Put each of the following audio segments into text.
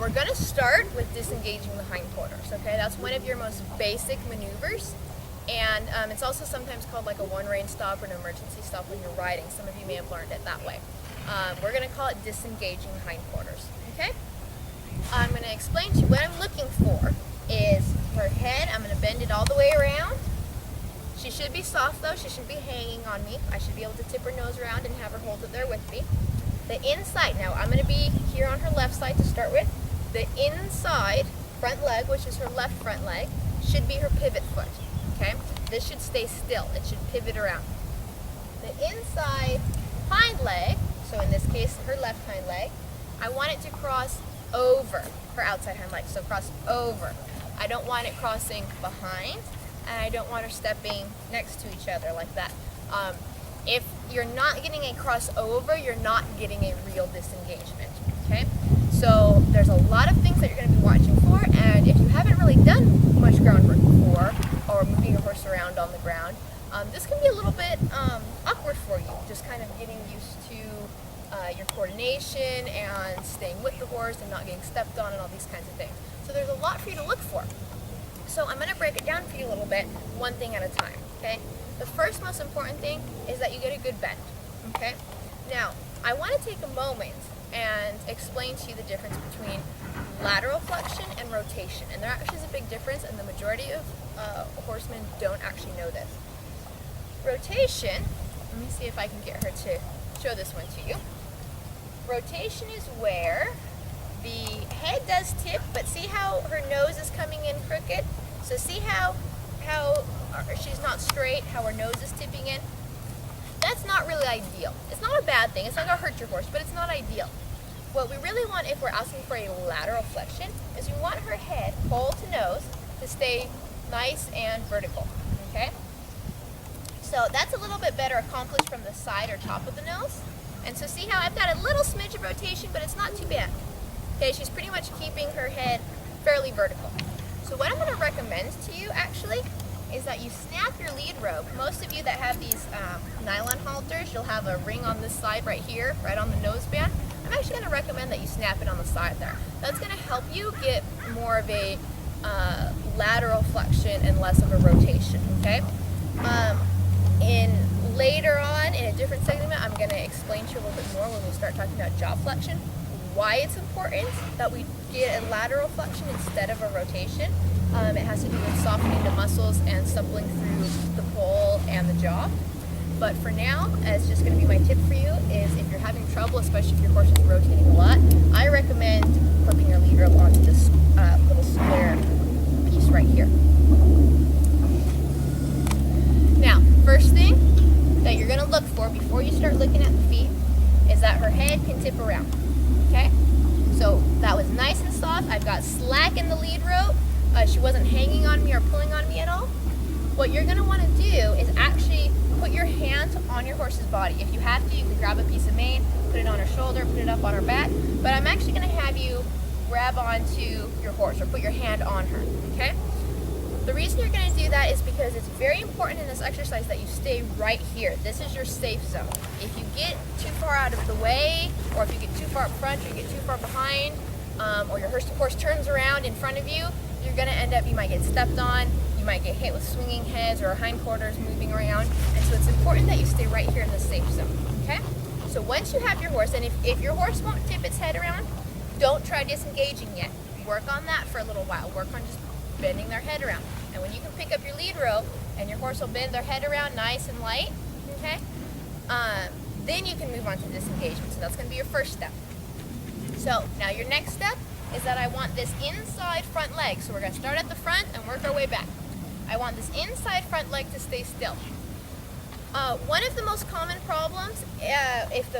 we're going to start with disengaging the hindquarters, okay? That's one of your most basic maneuvers, and it's also sometimes called like a one-rein stop or an emergency stop when you're riding. Some of you may have learned it that way. We're going to call it disengaging the hindquarters, okay? I'm going to explain to you what I'm looking for is her head. I'm going to bend it all the way around. She should be soft though. She shouldn't be hanging on me. I should be able to tip her nose around and have her hold it there with me. The inside, now I'm going to be here on her left side to start with. The inside front leg, which is her left front leg, should be her pivot foot, okay? This should stay still. It should pivot around. The inside hind leg, so in this case her left hind leg, I want it to cross over her outside hind leg, so cross over. I don't want it crossing behind, and I don't want her stepping next to each other like that. If you're not getting a crossover, you're not getting a real disengagement, okay? So there's a lot of things that you're going to be watching for, and if you haven't really done much groundwork before, or moving your horse around on the ground, this can be a little bit awkward for you, just kind of getting used to your coordination and staying with the horse and not getting stepped on and all these kinds of things. So there's a lot for you to look for. So I'm going to break it down for you a little bit, one thing at a time, okay? The first most important thing is that you get a good bend, okay? Now, I want to take a moment and explain to you the difference between lateral flexion and rotation. And there actually is a big difference, and the majority of horsemen don't actually know this. Rotation, let me see if I can get her to show this one to you. Rotation is where the head does tip, but see how her nose is coming in crooked? So see how she's not straight, how her nose is tipping in? That's not really ideal. It's not a bad thing. It's not going to hurt your horse, but it's not ideal. What we really want if we're asking for a lateral flexion is we want her head, pole to nose, to stay nice and vertical, okay? So that's a little bit better accomplished from the side or top of the nose. And so see how I've got a little smidge of rotation, but it's not too bad. Okay, she's pretty much keeping her head fairly vertical. So what I'm going to recommend to you actually is that you snap your lead rope. Most of you that have these nylon halters, you'll have a ring on this side right here, right on the nose band. I'm actually going to recommend that you snap it on the side there. That's going to help you get more of a lateral flexion and less of a rotation, okay? Later on, in a different segment, I'm going to explain to you a little bit more when we start talking about jaw flexion, why it's important that we get a lateral flexion instead of a rotation. It has to do with softening the muscles and suppling through the pole and the jaw. But for now, it's just going to be my tip for you is if you're having trouble, especially if your horse is rotating a lot, I recommend clipping your lead rope onto this little square piece right here. Now, first thing that you're going to look for before you start looking at the feet is that her head can tip around, okay? So that was nice and soft. I've got slack in the lead rope. She wasn't hanging on me or pulling on me at all. What you're going to want to do is actually put your hand on your horse's body. If you have to, you can grab a piece of mane, put it on her shoulder, put it up on her back, but I'm actually going to have you grab onto your horse or put your hand on her, okay? The reason you're going to do that is because it's very important in this exercise that you stay right here. This is your safe zone. If you get too far out of the way, or if you get too far up front, or you get too far behind, or your horse turns around in front of you, you're going to end up, you might get stepped on, you might get hit with swinging heads or hindquarters moving around, and so it's important that you stay right here in the safe zone, okay? So once you have your horse, and if your horse won't tip its head around, don't try disengaging yet. Work on that for a little while. Work on just bending their head around. And when you can pick up your lead rope and your horse will bend their head around nice and light, okay, then you can move on to disengagement. So that's going to be your first step. So now your next step is that I want this inside front leg. So we're going to start at the front and work our way back. I want this inside front leg to stay still. One of the most common problems if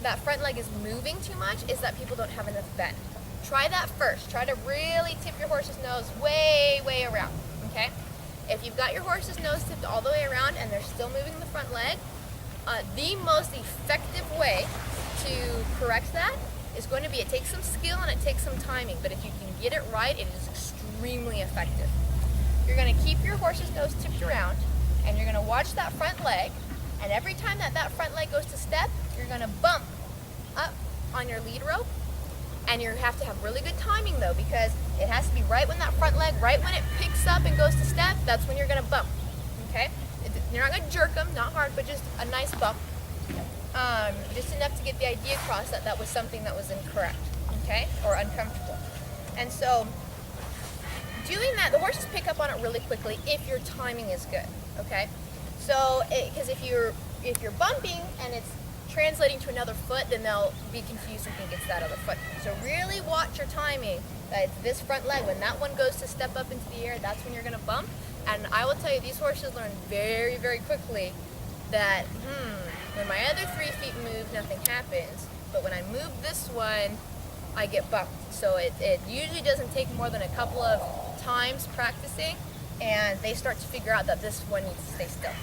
that front leg is moving too much is that people don't have enough bend. Try that first. Try to really tip your horse's nose way, way around, okay? If you've got your horse's nose tipped all the way around and they're still moving the front leg, the most effective way to correct that is going to be, it takes some skill and it takes some timing, but if you can get it right, it is extremely effective. You're going to keep your horse's nose tipped around and you're going to watch that front leg, and every time that front leg goes to step, you're going to bump up on your lead rope And you have to have really good timing though, because it has to be right when that front leg, right when it picks up and goes to step, that's when you're gonna bump, okay? You're not gonna jerk them, not hard, but just a nice bump. Just enough to get the idea across that that was something that was incorrect, okay? Or uncomfortable. And so, doing that, the horses pick up on it really quickly if your timing is good, okay? So, because if you're bumping and it's translating to another foot, then they'll be confused and think it's that other foot. So really watch your timing, that it's this front leg. When that one goes to step up into the air, that's when you're gonna bump. And I will tell you, these horses learn very, very quickly that, when my other 3 feet move, nothing happens. But when I move this one, I get bumped. So it usually doesn't take more than a couple of times practicing, and they start to figure out that this one needs to stay still.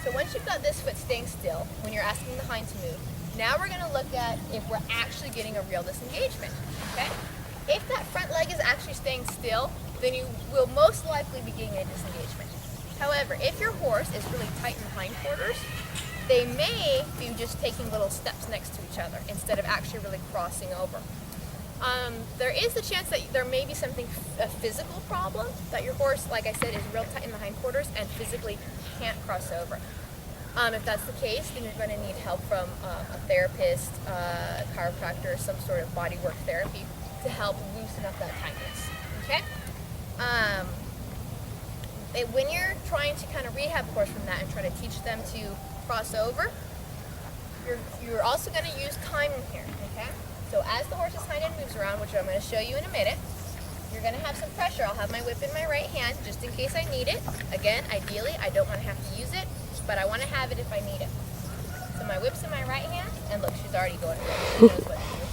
So once you've got this foot staying still, when you're asking the hind to move, now we're gonna look at if we're actually getting a real disengagement, okay? If that front leg is actually staying still, then you will most likely be getting a disengagement. However, if your horse is really tight in the hindquarters, they may be just taking little steps next to each other instead of actually really crossing over. There is the chance that there may be a physical problem, that your horse, like I said, is real tight in the hindquarters and physically can't cross over. If that's the case, then you're going to need help from a therapist, a chiropractor, some sort of bodywork therapy to help loosen up that tightness, okay? When you're trying to kind of rehab a horse from that and try to teach them to cross over, you're also going to use timing here, okay? So as the horse's hind end moves around, which I'm going to show you in a minute, you're going to have some pressure. I'll have my whip in my right hand just in case I need it. Again, ideally, I don't want to have to use it, but I want to have it if I need it. So my whip's in my right hand, and look, she's already going around. She knows what to do.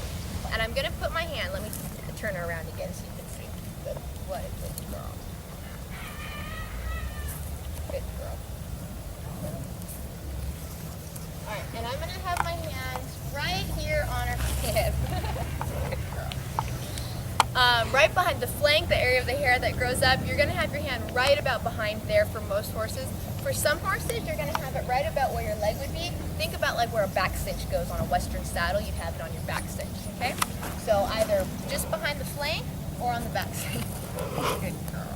And I'm going to put my hand, let me turn her around again so you can see. Good. What a good girl. Good girl. All right, and I'm going to have my hand right here on her hip. Good girl. Right behind the flank, the area of the hair that grows up, you're going to have your hand right about behind there for most horses. For some horses, you're going to have it right about where your leg would be. Think about like where a back cinch goes on a Western saddle. You'd have it on your back cinch, okay? So either just behind the flank or on the back cinch. Good girl.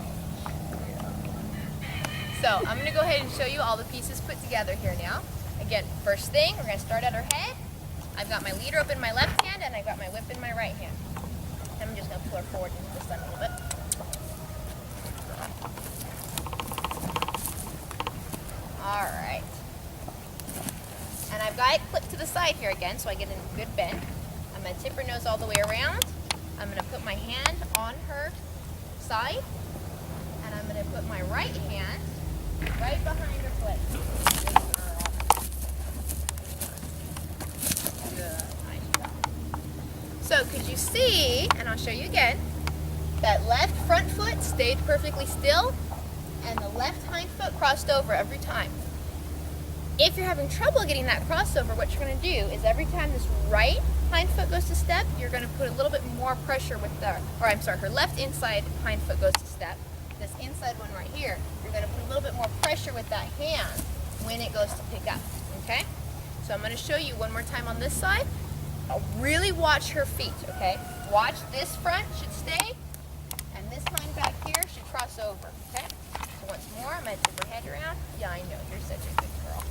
So I'm going to go ahead and show you all the pieces put together here now. Again, first thing, we're going to start at her head. I've got my leader up in my left hand and I've got my whip in my right hand. I'm just going to pull her forward into the sun a little bit. Alright. And I've got it clipped to the side here again so I get a good bend. I'm going to tip her nose all the way around. I'm going to put my hand on her side. And I'm going to put my right hand right behind her foot. Good girl. Good. Nice job. So could you see, and I'll show you again, that left front foot stayed perfectly still and the left hind foot crossed over every time. If you're having trouble getting that crossover, what you're going to do is every time this right hind foot goes to step, you're going to put a little bit more pressure with her left inside hind foot goes to step. This inside one right here, you're going to put a little bit more pressure with that hand when it goes to pick up, okay? So I'm going to show you one more time on this side. Really watch her feet, okay? Watch this front should stay, and this hind back here should cross over, okay? So once more, I'm going to tip her head around. Yeah, I know, you're such a good girl.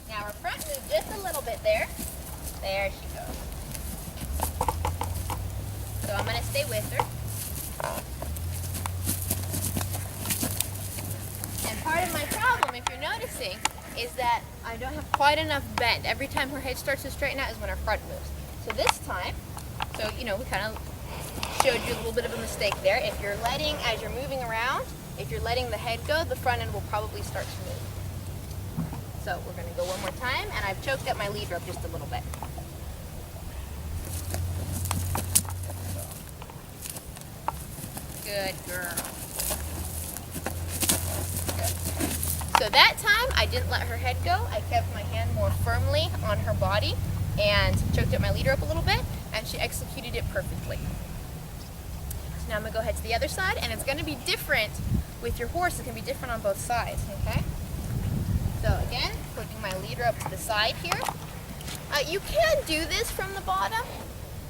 Now her front moved just a little bit there. There she goes. So I'm going to stay with her. Part of my problem, if you're noticing, is that I don't have quite enough bend. Every time her head starts to straighten out is when her front moves. So this time, we kind of showed you a little bit of a mistake there. If you're letting, as you're moving around, if you're letting the head go, the front end will probably start to move. So we're going to go one more time, and I've choked up my lead rope just a little bit. Good girl. So that time, I didn't let her head go. I kept my hand more firmly on her body and choked up my leader up a little bit, and she executed it perfectly. So now I'm going to go ahead to the other side, and it's going to be different with your horse. It's going to be different on both sides, okay? So again, flipping my leader up to the side here. You can do this from the bottom,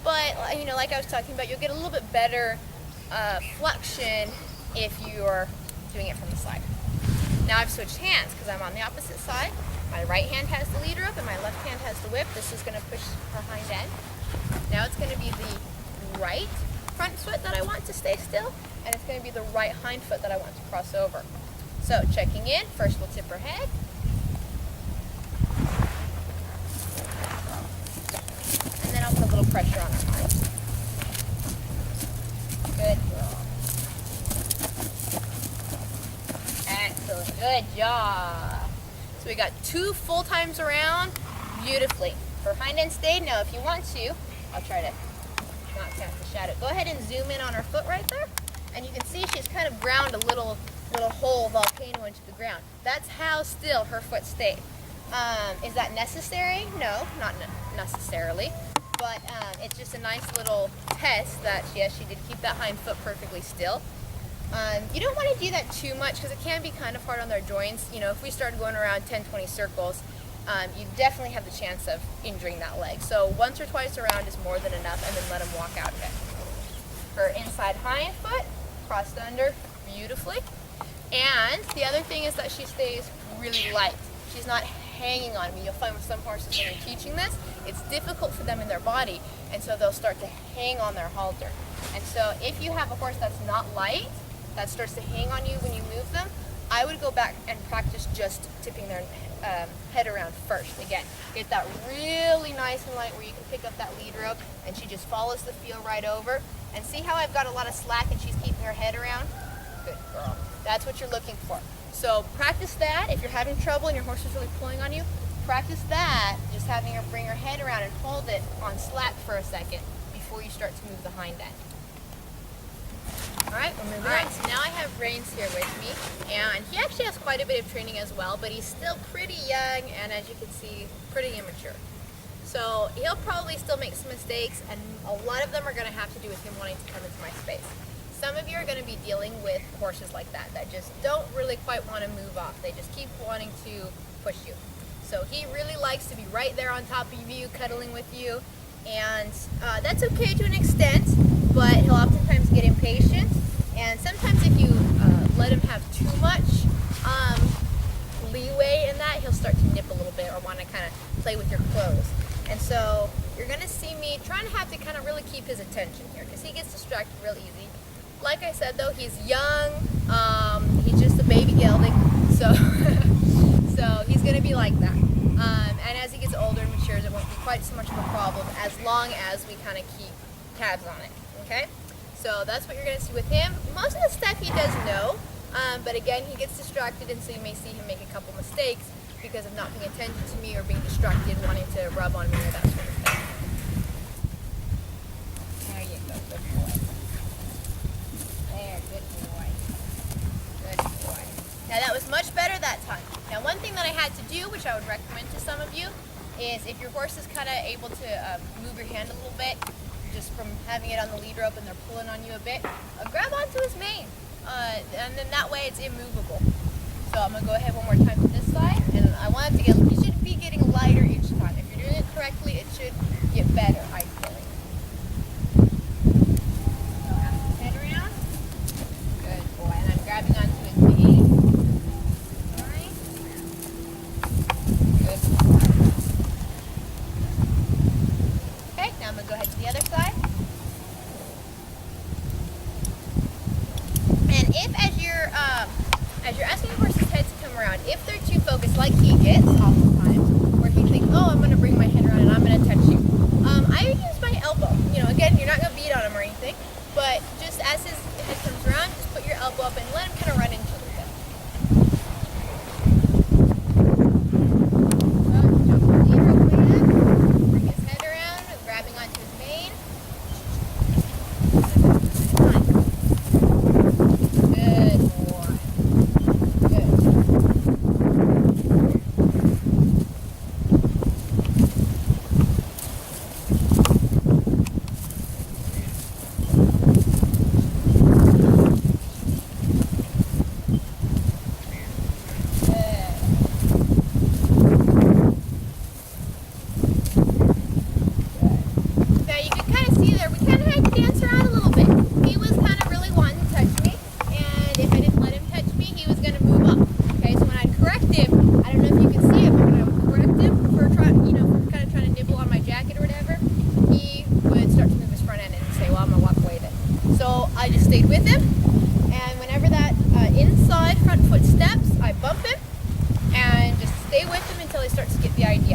but you know, like I was talking about, you'll get a little bit better flexion if you're doing it from the side. Now I've switched hands because I'm on the opposite side. My right hand has the leader up and my left hand has the whip. This is going to push her hind end. Now it's going to be the right front foot that I want to stay still, and it's going to be the right hind foot that I want to cross over. So checking in, first we'll tip her head. And then I'll put a little pressure on her hind. Good girl. Excellent, good job. So we got 2 full times around, beautifully. Her hind end stayed. Now if you want to, I'll try to not cast the shadow. Go ahead and zoom in on her foot right there, and you can see she's kind of ground a little hole volcano into the ground. That's how still her foot stayed. Is that necessary? No, not necessarily, but it's just a nice little test that yes, she did keep that hind foot perfectly still. You don't want to do that too much because it can be kind of hard on their joints. You know, if we started going around 10-20 circles, you definitely have the chance of injuring that leg. So once or twice around is more than enough, and then let them walk out of it. Her inside hind foot crossed under beautifully. And the other thing is that she stays really light. She's not hanging on me. You'll find with some horses when you're teaching this, it's difficult for them in their body, and so they'll start to hang on their halter. And so if you have a horse that's not light, that starts to hang on you when you move them, I would go back and practice just tipping their head around first. Again, get that really nice and light where you can pick up that lead rope and she just follows the feel right over. And see how I've got a lot of slack and she's keeping her head around? Good girl. That's what you're looking for. So practice that. If you're having trouble and your horse is really pulling on you, practice that, just having her bring her head around and hold it on slack for a second before you start to move the hind end. Alright, we're moving on. So now I have Reigns here with me, and he actually has quite a bit of training as well, but he's still pretty young and, as you can see, pretty immature. So he'll probably still make some mistakes, and a lot of them are going to have to do with him wanting to come into my space. Some of you are going to be dealing with horses like that just don't really quite want to move off. They just keep wanting to push you. So he really likes to be right there on top of you, cuddling with you, and that's okay to an extent, but he'll oftentimes get impatient, and sometimes if you let him have too much leeway in that, he'll start to nip a little bit or want to kind of play with your clothes. And so you're going to see me trying to have to kind of really keep his attention here because he gets distracted real easy. Like I said though, he's young, he's just a baby gelding, so so he's going to be like that. And as he gets older and matures, it won't be quite so much of a problem as long as we kind of keep tabs on it, okay? So that's what you're going to see with him. Most of the stuff he does know, but again, he gets distracted, and so you may see him make a couple mistakes because of not paying attention to me or being distracted, wanting to rub on me or that sort of thing. There you go, good boy. There, good boy. Good boy. Now that was much better that time. Now one thing that I had to do, which I would recommend to some of you, is if your horse is kind of able to move your hand a little bit, just from having it on the lead rope and they're pulling on you a bit, grab onto his mane, and then that way it's immovable. So I'm going to go ahead one more time to this side, and I want it to get, you should be getting lighter each time. If you're doing it correctly, it should get better, I feel. So have his head around. Good boy, and I'm grabbing onto his mane. Alright. Good boy. Okay, now I'm going to go ahead to the other side. And if as you're asking your horse's head to come around, if they're too focused, like he gets oftentimes, where he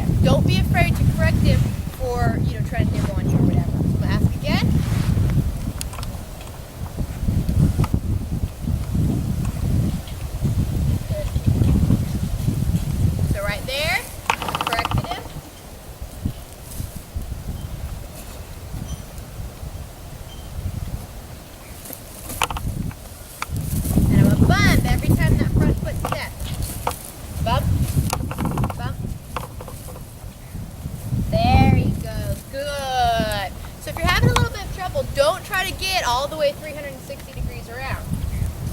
again. Don't be afraid to correct him for, trying to nibble on you or whatever. So I'm going to ask again. Good. So right there, corrected him. And I'm going to bump every time that front foot steps. Bump. Bump. There he goes. Good. So if you're having a little bit of trouble, don't try to get all the way 360 degrees around.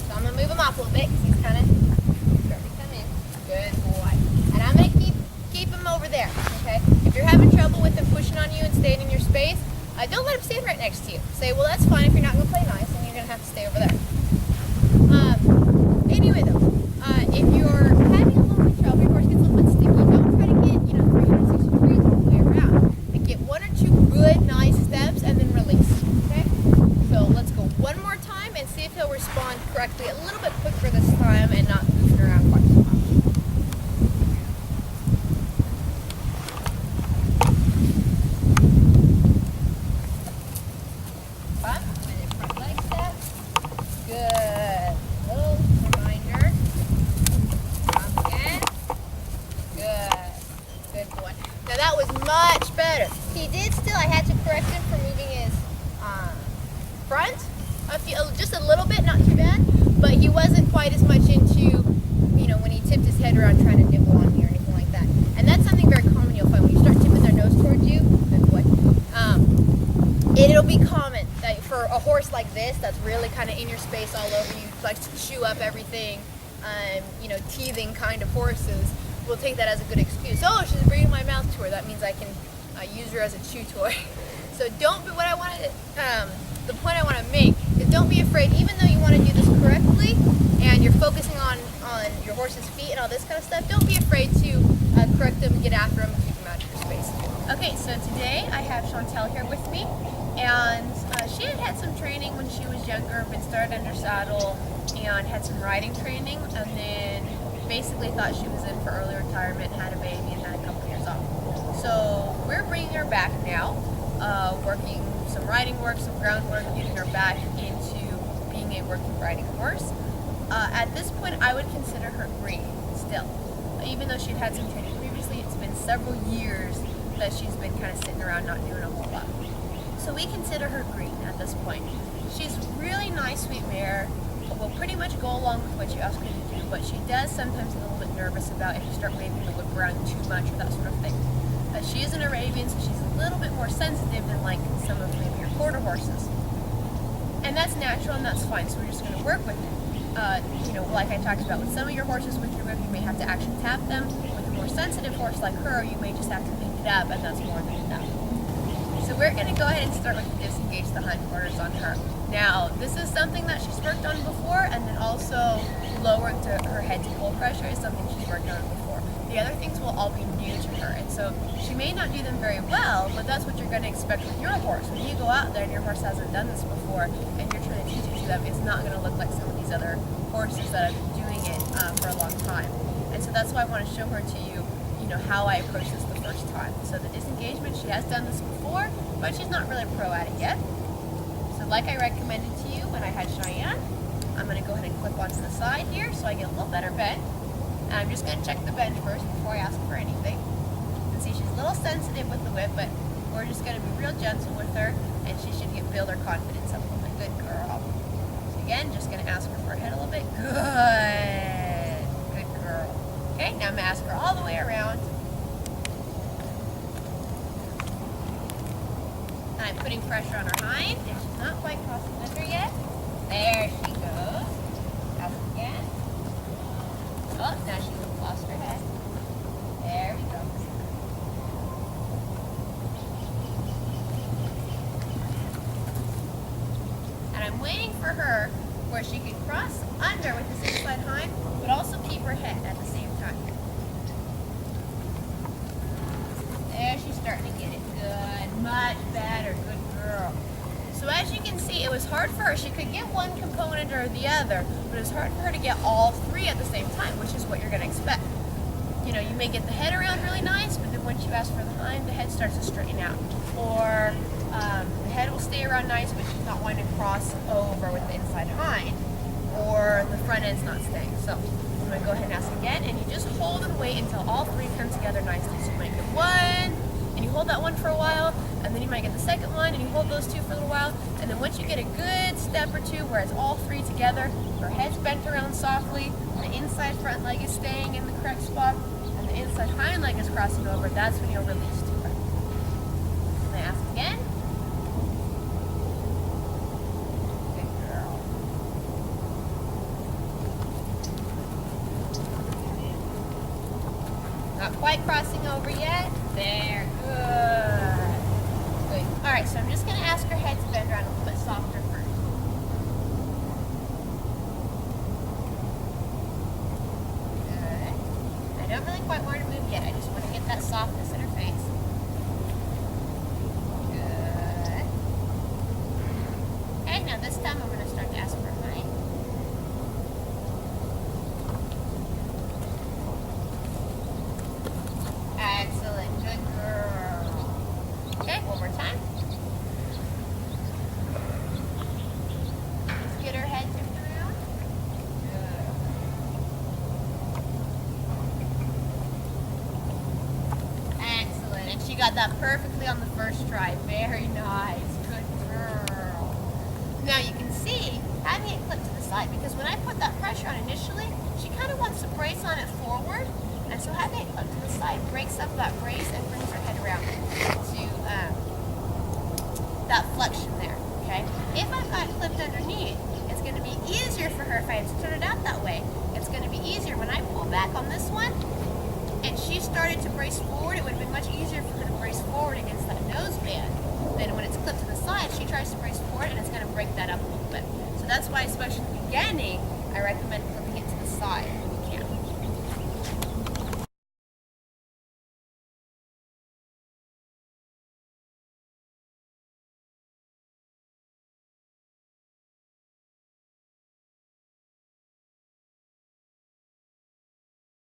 So I'm going to move him off a little bit because he's kind of starting to come in. Good boy. And I'm going to keep him over there, okay? If you're having trouble with him pushing on you and staying in your space, don't let him stand right next to you. Say, well, that's fine if you're not going to play nice, and you're going to have to stay over there. Anyway, though, if you're having a little bit of trouble, your horse gets a little bit sticky, don't try to get, 360 degrees all the way around. And get one or two good, nice steps and then release, okay? So let's go one more time and see if he'll respond correctly a little bit quicker this time and not moving around quite so much. Bump, and then front leg step. Good. Little reminder. Bump again. Good. Good boy. Now that was much better. He did still, I had to correct him for moving his front just a little bit, not too bad, but he wasn't quite as much into, when he tipped his head around trying to nibble on me or anything like that. And that's something very common you'll find when you start tipping their nose towards you. Good boy. It'll be common that for a horse like this that's really kind of in your space all over you, likes to chew up everything, teething kind of horses, we'll take that as a good excuse. Oh, she's bringing my mouth to her. That means I can use her as a chew toy. So don't be, the point I want to make is don't be afraid, even though you want to do this correctly and you're focusing on your horse's feet and all this kind of stuff, don't be afraid to correct them, get after them, and keep them out of your space. Okay, so today I have Chantel here with me, and she had some training when she was younger, been started under saddle, and had some riding training, and then basically thought she was in for early retirement, had a baby, and had a couple years off. So we're bringing her back now, working some riding work, some groundwork, getting her back into being a working riding horse. At this point, I would consider her green still. Even though she'd had some training previously, it's been several years that she's been kind of sitting around not doing a whole lot. So we consider her green at this point. She's really nice, sweet mare, will pretty much go along with what you ask her to do, but she does sometimes get a little bit nervous about if you start waving the whip around too much or that sort of thing. She is an Arabian, so she's a little bit more sensitive than like some of maybe your quarter horses. And that's natural and that's fine, so we're just going to work with it. Like I talked about, with some of your horses with your whip, you may have to actually tap them. With a more sensitive horse like her, you may just have to pick it up, and that's more than enough. So we're going to go ahead and start with the Disengage the hindquarters on her. Now, this is something that she's worked on before, and then also lowering her head to pull pressure is something she's worked on before. The other things will all be new to her, and so she may not do them very well, but that's what you're going to expect with your horse. When you go out there and your horse hasn't done this before, and you're trying to teach it to them, it's not going to look like some of these other horses that have been doing it for a long time. And so that's why I want to show her to you, how I approach this the first time. So the disengagement, she has done this before, but she's not really a pro at it yet. So like I recommended to you when I had Cheyenne, I'm going to go ahead and clip onto the side here so I get a little better bend. And I'm just going to check the bend first before I ask for anything. And see, she's a little sensitive with the whip, but we're just going to be real gentle with her, and she should build her confidence up a little bit. Good girl. So again, just going to ask her for her head a little bit. Good. Good girl. Okay, now I'm going to ask her all the way around. I'm putting pressure on her hind, and she's not quite crossing under yet. There she goes. Ask again. Oh, now she's lost her head. There we go. And I'm waiting for her where she can cross under with the 6-foot hind, but also keep her head at the same time. There, she's starting to get it. Good. Much better. Good girl. So as you can see, it was hard for her. She could get one component or the other, but it was hard for her to get all three at the same time, which is what you're going to expect. you know, you may get the head around really nice, but then once you ask for the hind, the head starts to straighten out. Or the head will stay around nice, but she's not wanting to cross over with the inside hind. Or the front end's not staying. So I'm going to go ahead and ask again, and you just hold and wait until all three come together nicely. So you might get one, and you hold that one for a while, and then you might get the second one, and you hold those two for a little while, and then once you get a good step or two where it's all three together, her head's bent around softly, the inside front leg is staying in the correct spot, and the inside hind leg is crossing over, that's when you'll release to her. Can I ask again? Good girl. Not quite crossing over yet. There, good. Good. All right, so I'm just going to ask her head to bend around a little bit softer first. Good. I don't really quite want her to move yet. I just want to get that softness in her face. Good. Okay, now this time I'm going to start to ask for a hind. Excellent. Good girl. Okay, one more time. Let's get her head tipped around. Good. Excellent. And she got that perfectly on the first try. Very nice. Good girl. Now you can see having it clip to the side, because when I put that pressure on initially, she kind of wants to brace on it forward. And so having it clip to the side breaks up that brace and brings her head around to that flexion there, okay? If I've got it clipped underneath, it's going to be easier for her if I had to turn it out that way. It's going to be easier when I pull back on this one and she started to brace forward. It would have been much